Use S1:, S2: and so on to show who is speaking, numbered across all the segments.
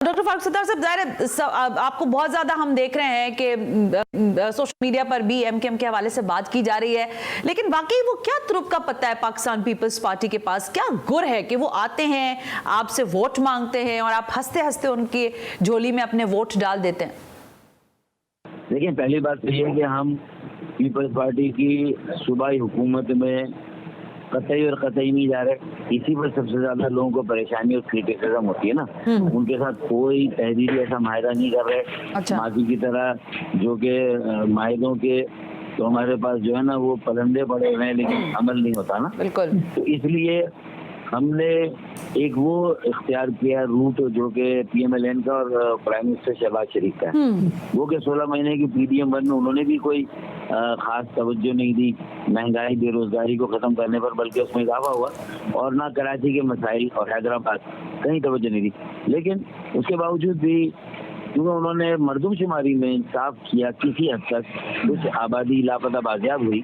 S1: Doctor Farooq Sattar साहब, जाहिर है आपको बहुत ज्यादा हम देख रहे हैं कि सोशल मीडिया पर भी एमकेएम के हवाले से बात की जा रही है, लेकिन वाकई वो क्या तुरुप का पत्ता है पाकिस्तान पीपल्स पार्टी के पास? क्या गुर है कि वो आते हैं, आपसे वोट मांगते हैं और आप हंसते हंसते उनकी झोली में अपने वोट डाल देते हैं?
S2: देखिए, पहली बात तो ये है कि हम पीपल्स पार्टी की सूबाई हुकूमत में कतई और कतई नहीं जा रहे। इसी पर सबसे ज्यादा लोगों को परेशानी और क्रिटिसिज्म होती है ना। उनके साथ कोई तहरीरी ऐसा माहिदा नहीं कर रहे।
S1: अच्छा।
S2: माफी की तरह जो कि माहिदों के तो हमारे पास जो है ना वो पलंदे पड़े हुए हैं, लेकिन अमल नहीं होता ना।
S1: बिल्कुल।
S2: तो इसलिए हमने एक वो इख्तियार किया रूट जो कि पीएमएलएन का और प्राइम मिनिस्टर शहबाज शरीफ का है। वो के 16 महीने की पीडीएम वन में उन्होंने भी कोई खास तवज्जो नहीं दी महंगाई बेरोजगारी को खत्म करने पर, बल्कि उसमें इजाफा हुआ। और ना कराची के मसाइल और हैदराबाद कहीं तवज्जो नहीं दी। लेकिन उसके बावजूद भी क्योंकि उन्होंने मरदमशुमारी में इंसाफ किया, किसी हद तक कुछ आबादी लापता बाजियाब हुई।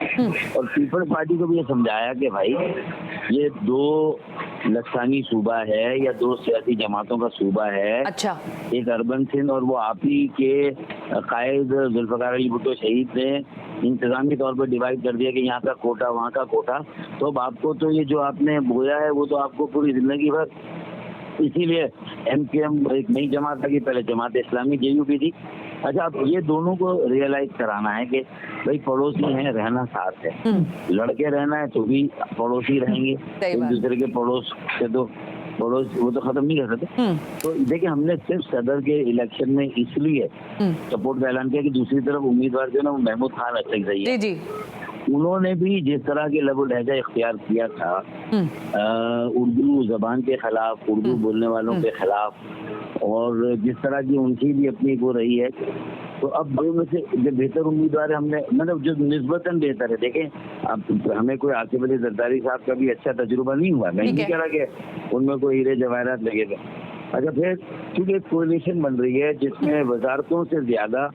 S2: और पीपल्स पार्टी को भी ये समझाया कि भाई ये 2 लसानी सूबा है या 2 सियासी जमातों का सूबा है।
S1: अच्छा।
S2: एक अर्बन सिंध और वो आप ही के कायद जुल्फकार अली भुट्टो शहीद ने इंतजामी तौर पर डिवाइड कर दिया कि यहाँ का कोटा वहाँ का कोटा। तो अब आपको तो ये जो आपने बोया है वो तो आपको पूरी जिंदगी भर। इसीलिए एमकेएम एक नई जमात था कि पहले जमात इस्लामी जेयूपी थी। अच्छा, अब ये दोनों को रियलाइज कराना है कि भाई पड़ोसी हैं, रहना साथ है। लड़के रहना है तो भी पड़ोसी रहेंगे, एक दूसरे के पड़ोस से तो पड़ोस वो तो खत्म नहीं कर सकते। तो देखिए, हमने सिर्फ सदर के इलेक्शन में इसलिए सपोर्ट का ऐलान किया कि दूसरी तरफ उम्मीदवार जो है ना वो महमूद खान अचकज़ई है। जी। उन्होंने भी जिस तरह के लबो लहजा इख्तियार किया था उर्दू जबान के खिलाफ, उर्दू बोलने वालों के खिलाफ, और जिस तरह की उनकी भी अपनी वो रही है, तो अब 2 में से जो बेहतर उम्मीदवार है हमने मतलब जो निस्बतन बेहतर है। देखें, अब हमें कोई आसिफ अली जरदारी साहब का भी अच्छा तजुर्बा नहीं हुआ, मैं नहीं कह रहा कि उनमें कोई हीरे जवाहरात लगे थे। अच्छा, फिर क्योंकि एक कोalition बन रही है जिसमें वजारतों से ज्यादा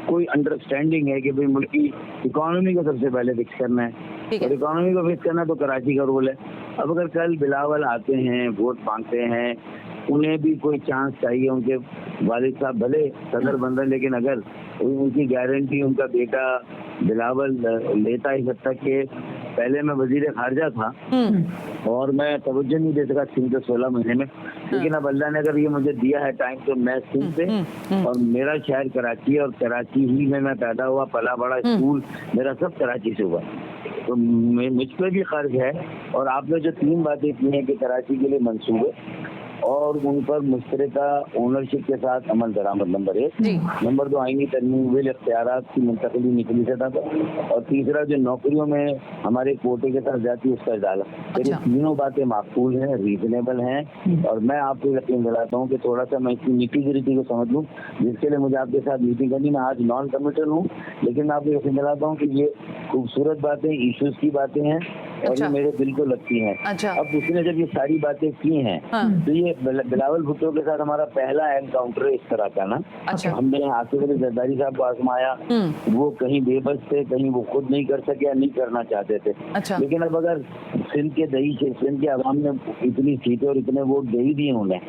S2: कोई अंडरस्टैंडिंग है कि भाई मुल्क की इकोनॉमी को सबसे पहले फिक्स करना है, और इकोनॉमी को फिक्स करना तो कराची का रोल है। अब अगर कल बिलावल आते हैं, वोट मांगते हैं, उन्हें भी कोई चांस चाहिए। उनके वालिद साहब भले सदर बन रहे, लेकिन अगर उनकी गारंटी उनका बेटा बिलावल लेता इस हद तक के पहले मैं वजीर खारजा था और मैं तवज्जो नहीं दे सका सिंध के 16 महीने में, लेकिन अब अल्लाह ने अगर ये मुझे दिया है टाइम तो मैं सिंध से, और मेरा शहर कराची है और कराची ही में मैं पैदा हुआ, पला बड़ा, स्कूल मेरा सब कराची से हुआ। तो मुझ पर भी कर्ज है। और आपने जो 3 बातें की हैं कि कराची के लिए मंसूबे और उन पर मुश्तरका ओनरशिप के साथ अमल दरामद, नंबर 1। नंबर 2, आईनी तरमीम इख्तियारात की मुंतकली निचली सतह पर, और तीसरा जो नौकरियों में हमारे कोटे के साथ जाती है उसका इजाला। ये तीनों बातें माकूल हैं, रीजनेबल हैं, और मैं आपको यकीन दिलाता हूँ कि थोड़ा सा मैं इसकी नीति को समझ लूँ, जिसके लिए मुझे आपके साथ मीटिंग करनी। मैं आज नॉन कमिटेड हूँ, लेकिन मैं आपको यकीन दिलाता हूँ कि ये खूबसूरत बातें, इश्यूज की बातें हैं और ये मेरे दिल को लगती हैं। अब उसने जब ये सारी बातें की हैं तो ये बिलावल भुट्टो के साथ हमारा पहला एनकाउंटर है इस तरह का ना। हमने आसिफ अली जरदारी साहब को आजमाया, वो कहीं बेबस थे, कहीं वो खुद नहीं कर सके या नहीं करना चाहते थे। लेकिन अब अगर सिंध के सिंध के अवाम ने इतनी सीटें और इतने वोट दे ही दिए उन्हें,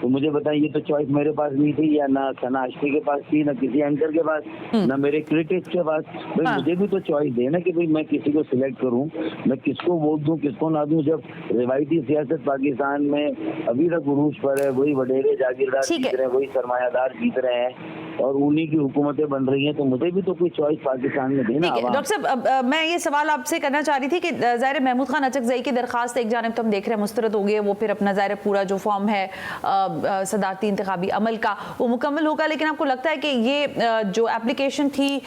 S2: तो मुझे बताइए, ये तो चॉइस मेरे पास नहीं थी, या ना सना आशकी के पास थी, ना किसी एंकर के पास, ना मेरे क्रिटिक्स के पास। भाई मुझे भी तो चॉइस देना कि भाई मैं किसी को सिलेक्ट करूं, मैं किसको वोट दूं, किसको ना दूं। जब रिवायती सियासत पाकिस्तान में अभी तक उरूज पर है, वही वडेरे जागीरदार जीत रहे हैं, वही सरमायादार जीत रहे हैं और उन्हीं की हुकूमतें बन रही हैं, तो मुझे भी तो कोई चॉइस पाकिस्तान में देना।
S1: डॉक्टर साहब, मैं ये सवाल आपसे करना चाह रही थी कि ज़ाहिर महमूद खान अचकज़ई की दरखास्त एक जानिब तो हम देख रहे हैं मुस्तरद हो गई, वो फिर अपना ज़ाहिर पूरा जो फॉर्म है सदारती इंतखाबी अमल का वो मुकम्मल होगा, लेकिन आपको लगता है कि ये जो एप्लीकेशन थी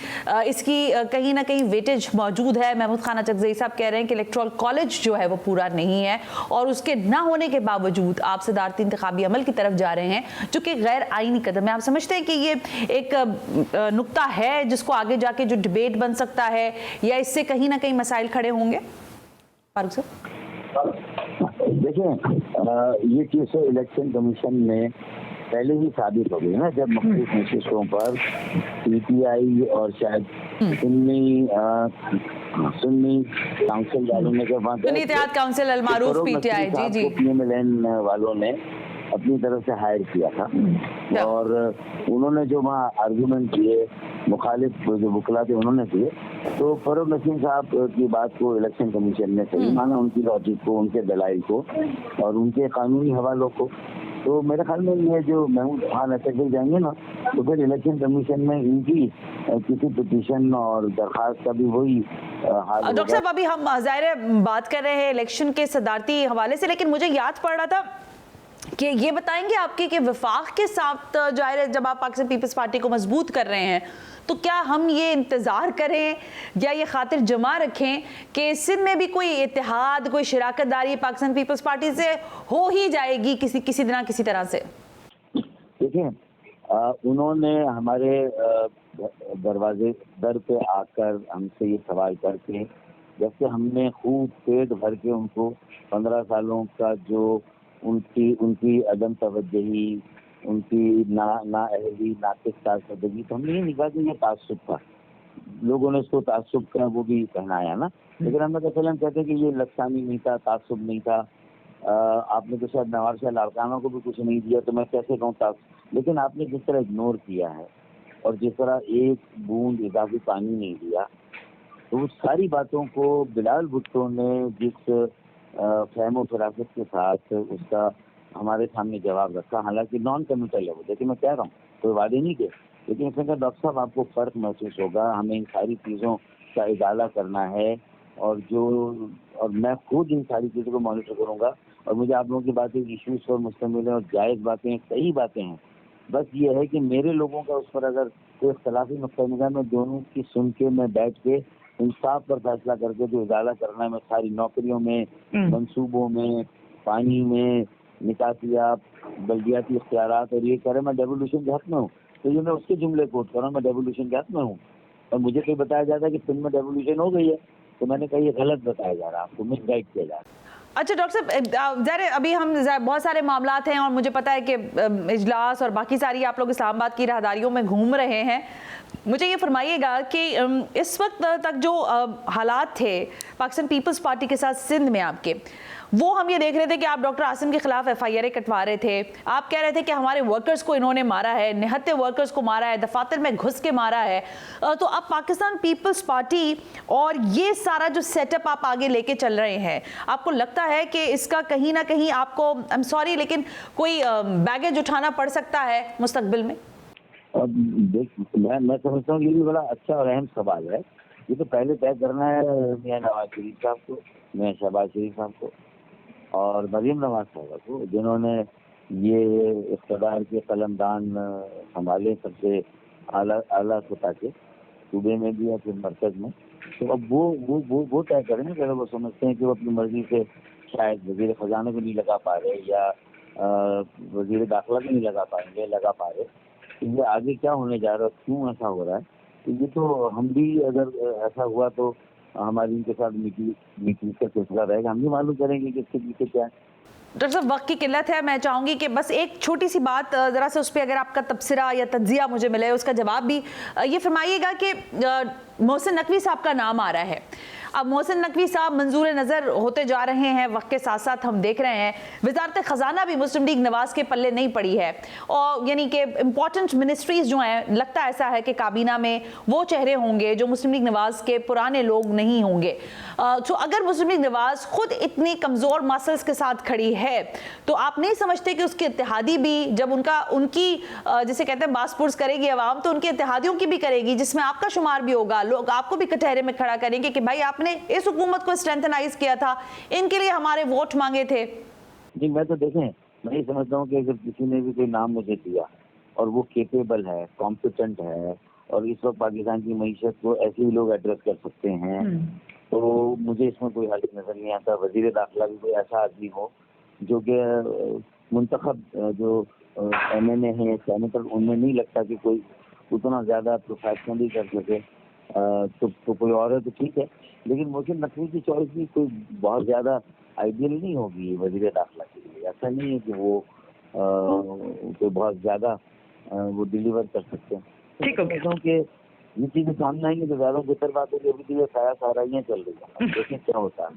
S1: इसकी कहीं ना कहीं वेटेज मौजूद है? महमूद खान अचकज़ई साहब कह रहे हैं कि इलेक्टोरल कॉलेज जो है वो पूरा नहीं है, और उसके ना होने के बावजूद आप सदारती इंतखाबी अमल की तरफ जा रहे हैं, जो कि गैर आईनी कदम है। आप समझते हैं कि ये एक नुक्ता है जिसको आगे जाके जो डिबेट बन सकता है, या इससे कहीं ना कहीं मसाइल खड़े होंगे? फारूक साहब,
S2: देखिए, ये चीज़ इलेक्शन कमीशन में पहले ही साबित हो गई ना, जब मुख्तलिफ नशिस्तों पर पीटीआई और शायद सुन्नी काउंसिल वालों ने जब
S1: सुन्नी इत्तेहाद काउंसिल अल मारूफ पीटीआई, जी
S2: पीएमएलएन वालों ने अपनी तरफ से हायर किया था और उन्होंने जो वहाँ आर्गुमेंट किए मुखालिफ जो वकला थे उन्होंने दिए, तो फरूक नसीम साहब की बात को इलेक्शन कमीशन ने सही माना, उनकी लॉजिक को, उनके दलाइल को और उनके कानूनी हवालों को। तो मेरे ख्याल में ये जो महमूद खान अटक जाएंगे ना, तो फिर इलेक्शन कमीशन में इनकी किसी पिटीशन और दरखास्त का भी वही हाल होगा।
S1: डॉक्टर साहब, अभी हम ज़ाहिर बात कर रहे हैं इलेक्शन के सदारती हवाले से, लेकिन मुझे याद पड़ रहा था कि ये बताएंगे आपके कि वफाक के साथ जाहिर है जब आप पाकिस्तान पीपल्स पार्टी को मजबूत कर रहे हैं, तो क्या हम ये इंतज़ार करें या ये खातिर जमा रखें कि सिंध में भी कोई इत्तेहाद, कोई शराकतदारी पाकिस्तान पीपल्स पार्टी से हो ही जाएगी किसी तरह से?
S2: देखिए, उन्होंने हमारे दरवाजे दर पे आकर हमसे ये सवाल करके, जब से हमने खूब पेट भर के उनको 15 सालों का जो उनकी अदम तवज्जोही, उनकी नाअहली, नाकिस कारकर्दगी, तो हमने ये नहीं कहा कि ये तासुब था। लोगों ने इसको तासुब का वो भी पहनाया ना, लेकिन हमने तो चलन कहते हैं कि ये लक्सानी नहीं था, तासुब नहीं था। आपने तो शायद नवाब शाह लाड़काना को भी कुछ नहीं दिया, तो मैं कैसे कहूँ तासुब। लेकिन आपने जिस तरह इग्नोर किया है और जिस तरह एक बूंद इजाफी पानी नहीं दिया, तो उस सारी बातों को बिलाल भुट्टो ने जिस फहमो फरासत के साथ उसका हमारे सामने जवाब रखा, हालांकि नॉन कमिटल है वो, देखिए मैं कह रहा हूँ कोई वादे नहीं किए, लेकिन इसमें कहा डॉक्टर साहब आपको फ़र्क महसूस होगा, हमें इन सारी चीज़ों का इजाला करना है और मैं खुद इन सारी चीज़ों को मॉनिटर करूँगा। और मुझे आप लोगों की बातें इशूज़ पर मुश्तमिल है और जायज़ बातें, सही बातें हैं, बस ये है कि मेरे लोगों का उस पर अगर कोई इख्तलाफी नुक्ता निगाह में दोनों की सुन के मैं बैठ के इंसाफ पर फैसला करके जो इजाला करना है, मैं सारी नौकरियों में, मंसूबों में, पानी में, निकासियात, बल्दियाती इख्तियारात और ये करें, मैं डेवोल्यूशन के हक में हूँ। तो ये मैं उसके जुमले कोट कर रहा हूँ, मैं डेवोल्यूशन के हक में हूँ। और मुझे कोई बताया जाता है कि फिल्म में डेवोल्यूशन हो गई है, तो मैंने कहा ये गलत बताया जा रहा है, आपको मिसगाइड किया जा रहा है।
S1: अच्छा डॉक्टर साहब, ज़ाहिर अभी हम बहुत सारे मामलात हैं और मुझे पता है कि इजलास और बाकी सारी आप लोग इस्लामाबाद की राहदारियों में घूम रहे हैं। मुझे ये फरमाइएगा कि इस वक्त तक जो हालात थे पाकिस्तान पीपल्स पार्टी के साथ सिंध में आपके, वो हम ये देख रहे थे कि आप डॉक्टर आसिम के खिलाफ FIR कटवा रहे थे, आप कह रहे थे कि हमारे वर्कर्स को इन्होंने मारा है, निहत्ते वर्कर्स को मारा है, दफातर में घुस के मारा है। तो अब पाकिस्तान पीपल्स पार्टी और ये सारा जो सेटअप आप आगे लेके चल रहे हैं, आपको लगता है कि इसका कहीं ना कहीं आपको, आई एम सॉरी लेकिन कोई बैगेज उठाना पड़ सकता है मुस्तकबिल में?
S2: अब देख, मैं समझता हूँ ये भी बड़ा अच्छा और अहम सवाल है। ये तो पहले तय करना है मियां नवाज शरीफ साहब को, मियां शहबाज शरीफ साहब को और मरीम नवाज साहब को, जिन्होंने ये इक़्तिदार के कलमदान संभाले सबसे आला सतह के सूबे में भी या फिर मरकज में। तो अब वो तय करें ना, अगर वो समझते हैं कि वो अपनी मर्जी से शायद वज़ीर ख़जाना को नहीं लगा पा रहे या वज़ीर दाखिला को नहीं लगा पा रहे, तो ये आगे क्या होने जा रहा है, क्यों ऐसा हो रहा है, तो ये तो हम भी अगर ऐसा हुआ तो हमारी इनके साथ मीटिंग का सिलसिला रहेगा, हम भी मालूम करेंगे कि इसके पीछे क्या है।
S1: डॉक्टर साहब, वक्त की किल्लत है, मैं चाहूँगी कि बस एक छोटी सी बात ज़रा से उस पर अगर आपका तबसरा या तज्जिया मुझे मिले, उसका जवाब भी ये फरमाइएगा कि मोहसिन नकवी साहब का नाम आ रहा है। अब मोहसिन नकवी साहब मंजूर नज़र होते जा रहे हैं, वक्त के साथ साथ हम देख रहे हैं वजारत ख़जाना भी मुस्लिम लीग नवाज़ के पल्ले नहीं पड़ी है, और यानी कि इम्पॉर्टेंट मिनिस्ट्रीज़ जो हैं, लगता ऐसा है कि काबीना में वो चेहरे होंगे जो मुस्लिम लीग नवाज़ के पुराने लोग नहीं होंगे। तो अगर मुस्लिम लीग नवाज़ खुद इतनी कमज़ोर मसल्स के साथ खड़ी है, तो आप नहीं समझते कि उसकी इत्तेहादी भी जब उनकी जिसे कहते हैं बासपुर्स करेगी आवाम, तो उनके इत्तेहादियों की भी करेगी, जिसमें आपका शुमार भी होगा, लोग आपको भी कटहरे में खड़ा करेंगे कि भाई आपने इस हुकूमत को स्ट्रेंथनाइज किया था, इनके लिए हमारे वोट मांगे थे।
S2: जी, मैं तो देखें, मैं ये समझता हूँ कि अगर किसी ने भी कोई नाम मुझे दिया और वो केपेबल है, कॉम्पिटेंट है और इस वक्त पाकिस्तान की मईशत को ऐसे ही लोग एड्रेस कर सकते हैं, तो मुझे इसमें कोई हर्ज नजर नहीं आता। वजीर दाखिला भी कोई ऐसा आदमी हो जो कि मुंतखब जो MNA है, सेनेटर, उनमें नहीं लगता कि कोई उतना ज्यादा प्रोफेशनली कर सके, तो कोई और है तो ठीक है, लेकिन मोहसिन नकवी की चॉइस भी कोई बहुत ज्यादा आइडियल नहीं होगी वजीर दाखिला के लिए। ऐसा नहीं है कि वो कोई बहुत ज्यादा वो डिलीवर कर सकते हैं।
S1: ठीक है,
S2: कि ये चीजें सामने आएंगी तो ज्यादा बेहतर बात है कि अभी तो ये सारा सारा चल रही है, देखें क्या होता है।